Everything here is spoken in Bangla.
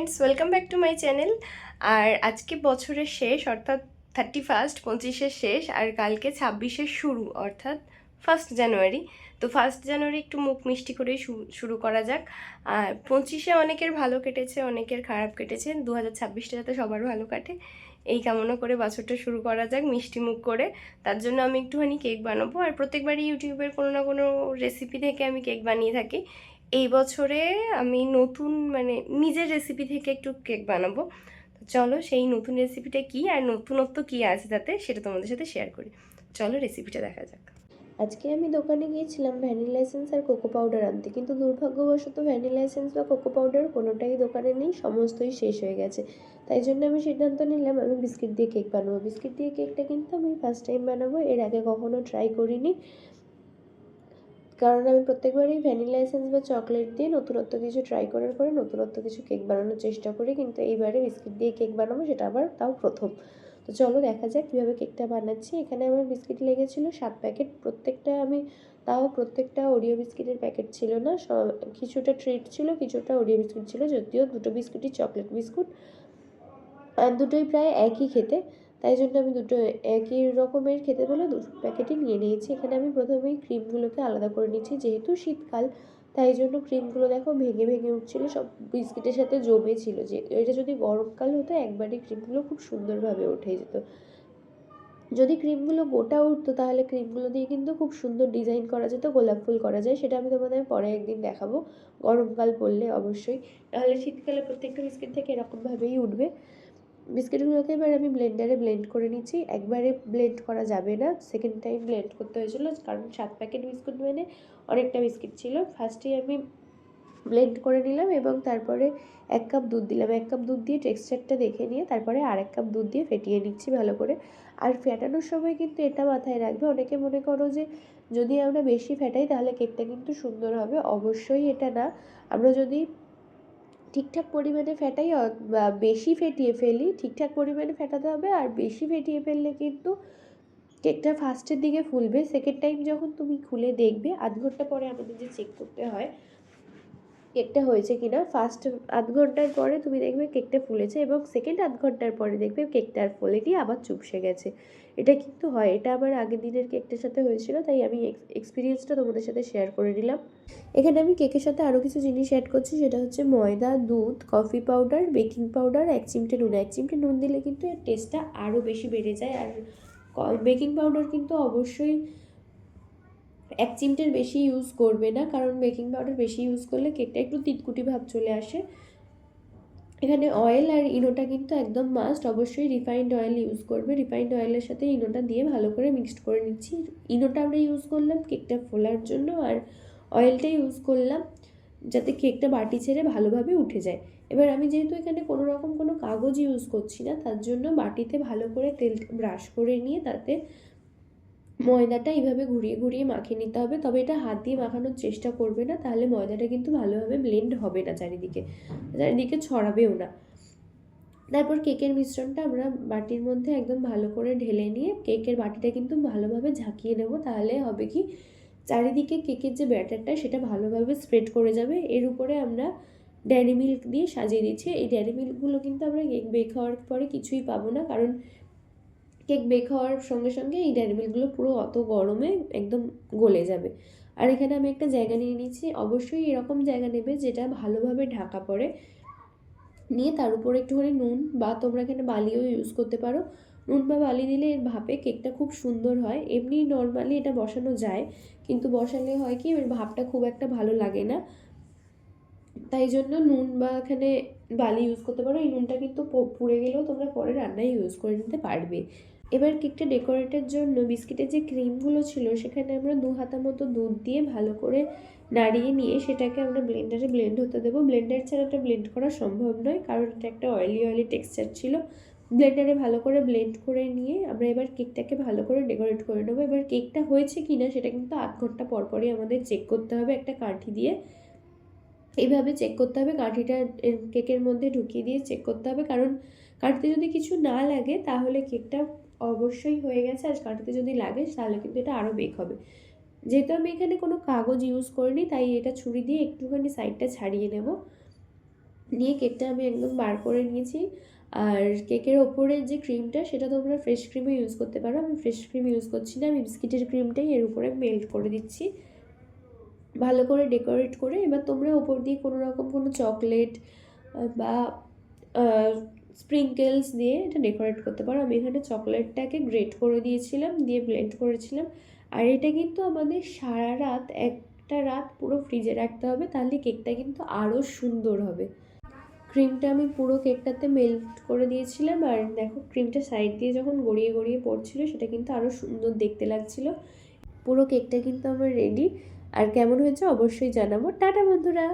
Friends, welcome back to my channel. আর আজকে বছরের শেষ অর্থাৎ 31, 25-এর শেষ, আর কালকে 26-এর শুরু অর্থাৎ 1 জানুয়ারি। তো 1 জানুয়ারি একটু মুখ মিষ্টি করেই শুরু করা যাক। আর 25-এ অনেকের ভালো কেটেছে, অনেকের খারাপ কেটেছে। 2026টা যাতে সবার ভালো কাটে এই কামনা করে বছরটা শুরু করা যাক মিষ্টি মুখ করে। তার জন্য আমি একটুখানি কেক বানাবো, আর প্রত্যেকবারই ইউটিউবের কোনো না কোনো রেসিপি থেকে আমি কেক বানিয়ে থাকি। এই বছরে আমি নতুন নিজের রেসিপি থেকে একটু কেক বানাবো। তো চলো সেই নতুন রেসিপিটা কী আর নতুনত্ব কী আছে তাতে সেটা তোমাদের সাথে শেয়ার করি। চলো রেসিপিটা দেখা যাক। আজকে আমি দোকানে গিয়েছিলাম ভ্যানিলা এসেন্স আর কোকো পাউডার আনতে, কিন্তু দুর্ভাগ্যবশত ভ্যানিলা এসেন্স বা কোকো পাউডার কোনোটাই দোকানে নেই, সমস্তই শেষ হয়ে গেছে। তাই জন্য আমি সিদ্ধান্ত নিলাম আমি বিস্কিট দিয়ে কেক বানাবো। বিস্কিট দিয়ে কেকটা কিন্তু আমি ফার্স্ট টাইম বানাবো, এর আগে কখনো ট্রাই করিনি। কারণ আমি প্রত্যেকবারই ভ্যানিলা এসেন্স বা চকলেট দিয়ে নতুনত্ব কিছু ট্রাই করার পরে নতুনত্ব কিছু কেক বানানোর চেষ্টা করি, কিন্তু এইবারে বিস্কিট দিয়ে কেক বানাবো, সেটা আবার তাও প্রথম। তো চলো দেখা যাক কীভাবে কেকটা বানাচ্ছি। এখানে আমার বিস্কিট লেগেছিলো 7 প্যাকেট। প্রত্যেকটা ওরিও বিস্কিটের প্যাকেট ছিল না, কিছুটা ট্রিট ছিল, কিছুটা ওরিও বিস্কিট ছিল, যদিও দুটো বিস্কুটই চকলেট বিস্কুট আর দুটোই প্রায় একই খেতে। তাই জন্য আমি দুটো একই রকমের খেতে বলে 2 প্যাকেটই নিয়ে নিয়েছি। এখানে আমি প্রথমেই ক্রিমগুলোকে আলাদা করে নিচ্ছি, যেহেতু শীতকাল তাই জন্য ক্রিমগুলো দেখো ভেঙে ভেঙে উঠছিলো, সব বিস্কিটের সাথে জমে ছিল। যে এটা যদি গরমকাল হতো একবারই ক্রিমগুলো খুব সুন্দরভাবে উঠে যেত। যদি ক্রিমগুলো গোটা উঠতো তাহলে ক্রিমগুলো দিয়ে কিন্তু খুব সুন্দর ডিজাইন করা যেত, গোলাপ ফুল করা যায়। সেটা আমি তোমাদের পরে একদিন দেখাবো, গরমকাল পড়লে অবশ্যই। নাহলে শীতকালে প্রত্যেকটা বিস্কিট থেকে এরকমভাবেই উঠবে। বিস্কিটগুলোকে এবার আমি ব্লেন্ডারে ব্লেন্ড করে নিচ্ছি। একবারে ব্লেন্ড করা যাবে না, সেকেন্ড টাইম ব্লেন্ড করতে হয়েছিলো, কারণ 7 প্যাকেট বিস্কুট মানে অনেকটা বিস্কিট ছিল। ফার্স্টেই আমি ব্লেন্ড করে নিলাম এবং তারপরে 1 কাপ দুধ দিলাম। 1 কাপ দুধ দিয়ে টেক্সচারটা দেখে নিয়ে তারপরে আর 1 কাপ দুধ দিয়ে ফেটিয়ে নিচ্ছি ভালো করে। আর ফেটানোর সময় কিন্তু এটা মাথায় রাখবে, অনেকে মনে করো যে যদি আমরা বেশি ফেটাই তাহলে কেকটা কিন্তু সুন্দর হবে, অবশ্যই এটা না। আমরা যদি ঠিকঠাক পরিমাণে ফেটাই বা বেশি ফেটিয়ে ফেলি, ঠিকঠাক পরিমাণে ফেটাতে হবে। আর বেশি ফেটিয়ে ফেললে কিন্তু কেকটা ফার্স্টের দিকে ফুলবে, সেকেন্ড টাইম যখন তুমি খুলে দেখবে আধ ঘন্টা পরে আমাদের যে চেক করতে হয় কেকটা হয়েছে কিনা, ফার্স্ট আধ ঘন্টার পরে তুমি দেখবে কেকটা ফুলেছে এবং সেকেন্ড আধ ঘন্টার পরে দেখবে কেকটা আর ফোলেনি, আবার চুপসে গেছে। এটা কিন্তু হয়, এটা আমার আগের দিনের কেকটার সাথে হয়েছিল, তাই আমি এক্সপিরিয়েন্সটা তোমাদের সাথে শেয়ার করে নিলাম। এখানে আমি কেকের সাথে আরও কিছু জিনিস অ্যাড করছি, সেটা হচ্ছে ময়দা, দুধ, কফি পাউডার, বেকিং পাউডার, 1 চিমটে নুন। 1 চিমটে নুন দিলে কিন্তু এর টেস্টটা আরও বেশি বেড়ে যায়। আর বেকিং পাউডার কিন্তু অবশ্যই 1 চিমটের বেশি ইউজ করবে না, কারণ বেকিং পাউডার বেশি ইউজ করলে কেকটা একটু তিতকুটি ভাব চলে আসে। এখানে অয়েল আর ইনোটা কিন্তু একদম মাস্ট, অবশ্যই রিফাইন্ড অয়েল ইউজ করবে। রিফাইন্ড অয়েলের সাথে ইনোটা দিয়ে ভালো করে মিক্সড করে নিচ্ছি। ইনোটা আমরা ইউজ করলাম কেকটা ফোলার জন্য, আর অয়েলটা ইউজ করলাম যাতে কেকটা বাটি ছেড়ে ভালোভাবে উঠে যায়। এবার আমি যেহেতু এখানে কোনো রকম কোনো কাগজ ইউজ করছি না, তার জন্য বাটিতে ভালো করে তেল ব্রাশ করে নিয়ে তাতে ময়দাটা এইভাবে ঘুরিয়ে ঘুরিয়ে মাখিয়ে নিতে হবে। তবে এটা হাত দিয়ে মাখানোর চেষ্টা করবে না, তাহলে ময়দাটা কিন্তু ভালোভাবে ব্লেন্ড হবে না, চারিদিকে ছড়াবেও না। তারপর কেকের মিশ্রণটা আমরা বাটির মধ্যে একদম ভালো করে ঢেলে নিয়ে কেকের বাটিটা কিন্তু ভালোভাবে ঝাঁকিয়ে নেব। তাহলে হবে কি, চারিদিকে কেকের যে ব্যাটারটা সেটা ভালোভাবে স্প্রেড করে যাবে। এর উপরে আমরা ডেয়ারি মিল্ক দিয়ে সাজিয়ে দিচ্ছি। এই ডেয়ারি মিল্কগুলো কিন্তু আমরা কেক বেক হওয়ার পরে কিছুই পাবো না, কারণ কেক বেক হওয়ার সঙ্গে সঙ্গে এই ডেয়ারি মিল্কগুলো পুরো অত গরমে একদম গলে যাবে। আর এখানে আমি একটা জায়গা নিয়ে নিচ্ছি, অবশ্যই এরকম জায়গা নেবে যেটা ভালোভাবে ঢাকা পড়ে, নিয়ে তার উপরে একটুখানি নুন বা তোমরা এখানে বালিও ইউজ করতে পারো। নুন বা বালি দিলে এর ভাপে কেকটা খুব সুন্দর হয়। এমনি নর্মালি এটা বসানো যায়, কিন্তু বসালে হয় কি এর ভাবটা খুব একটা ভালো লাগে না, তাই জন্য নুন বা এখানে বালি ইউজ করতে পারো। এই নুনটা কিন্তু পুড়ে গেলেও তোমরা পরে রান্নায় ইউজ করে নিতে পারবে। এবার কেকটা ডেকোরেটের জন্য বিস্কিটের যে ক্রিমগুলো ছিল সেখানে আমরা 2 হাতা মতো দুধ দিয়ে ভালো করে নাড়িয়ে নিয়ে সেটাকে আমরা ব্লেন্ডারে ব্লেন্ড হতে দেবো। ব্লেন্ডার ছাড়া এটা ব্লেন্ড করা সম্ভব নয়, কারণ এটা একটা অয়েলি টেক্সচার ছিল। ব্লেন্ডারে ভালো করে ব্লেন্ড করে নিয়ে আমরা এবার কেকটাকে ভালো করে ডেকোরেট করে নেবো। এবার কেকটা হয়েছে কি না সেটা কিন্তু আধ ঘন্টা পরপরই আমাদের চেক করতে হবে একটা কাঠি দিয়ে। এইভাবে চেক করতে হবে, কাঠিটা কেকের মধ্যে ঢুকিয়ে দিয়ে চেক করতে হবে, কারণ কাঠিতে যদি কিছু না লাগে তাহলে কেকটা অবশ্যই হয়ে গেছে, আর কাঠিতে যদি লাগে তাহলে কিন্তু এটা আরও বেক হবে। যেহেতু আমি এখানে কোনো কাগজ ইউজ করিনি তাই এটা ছুরি দিয়ে একটুখানি সাইডটা ছাড়িয়ে নেব। নিয়ে কেকটা আমি একদম বার করে নিয়েছি। আর কেকের ওপরের যে ক্রিমটা সেটা তোমরা ফ্রেশ ক্রিমও ইউজ করতে পারো, আমি ফ্রেশ ক্রিম ইউজ করছি না, আমি বিস্কিটের ক্রিমটাই এর উপরে মেল্ট করে দিচ্ছি ভালো করে ডেকোরেট করে। এবার তোমরা ওপর দিয়ে কোনো রকম কোনো চকলেট বা স্প্রিঙ্কেলস দিয়ে এটা ডেকোরেট করতে পারো। আমি এখানে চকলেটটাকে গ্রেট করে দিয়েছিলাম, দিয়ে ব্লেন্ড করেছিলাম। আর এটা কিন্তু আমাদের সারা রাত, একটা রাত পুরো ফ্রিজে রাখতে হবে, তাহলে কেকটা কিন্তু আরও সুন্দর হবে। ক্রিমটা আমি পুরো কেকটাতে মেল্ট করে দিয়েছিলাম, আর দেখো ক্রিমটা সাইড দিয়ে যখন গড়িয়ে গড়িয়ে পড়ছিল সেটা কিন্তু আরও সুন্দর দেখতে লাগছিল। পুরো কেকটা কিন্তু আমার রেডি। আর কেমন হয়েছে অবশ্যই জানাবো। টাটা বন্ধুরা।